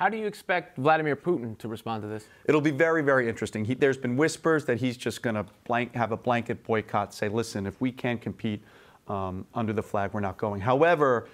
How do you expect Vladimir Putin to respond to this? It'll be very, very interesting. There's been whispers that he's just going to have a blanket boycott, say, listen, if we can't compete under the flag, we're not going. However,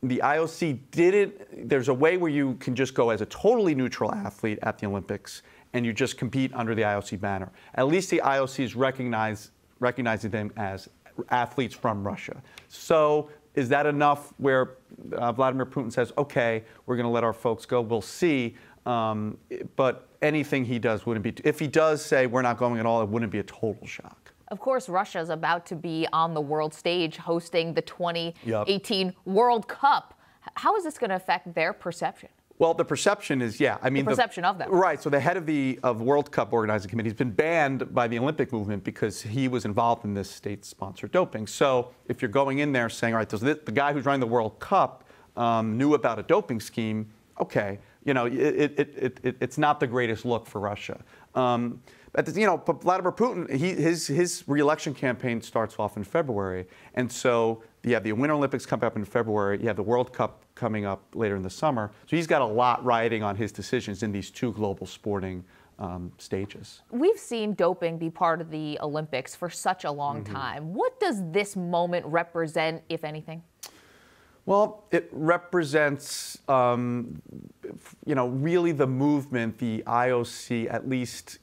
the IOC didn't. There's a way where you can just go as a totally neutral athlete at the Olympics, and you just compete under the IOC banner. At least the IOC is recognizing them as athletes from Russia. So is that enough where Vladimir Putin says, okay, we're going to let our folks go? We'll see. But anything he does wouldn't be, if he does say we're not going at all, it wouldn't be a total shock. Of course, Russia is about to be on the world stage hosting the 2018 World Cup. How is this going to affect their perception? Well, the perception is, yeah. I mean, the perception of them. Right. So the head of the World Cup organizing committee has been banned by the Olympic movement because he was involved in this state-sponsored doping. So if you're going in there saying, all right, the guy who's running the World Cup knew about a doping scheme, okay, you know, it's not the greatest look for Russia. But Vladimir Putin, his re-election campaign starts off in February, and so you have the Winter Olympics coming up in February. You have the World Cup coming up later in the summer. So he's got a lot riding on his decisions in these two global sporting stages. We've seen doping be part of the Olympics for such a long time. What does this moment represent, if anything? Well, it represents, really the movement, the IOC at least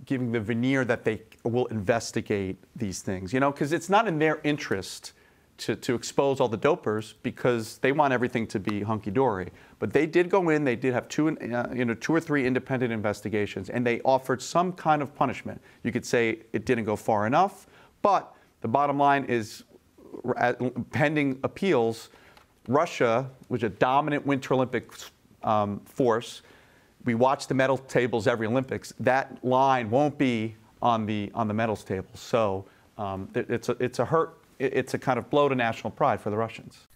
giving the veneer that they will investigate these things, because it's not in their interest to expose all the dopers because they want everything to be hunky-dory. But they did go in, they did have two or three independent investigations, and they offered some kind of punishment. You could say it didn't go far enough, but the bottom line is, pending appeals, Russia, which is a dominant Winter Olympics force, we watch the medal tables every Olympics. That line won't be on the medals table. So it's a kind of blow to national pride for the Russians.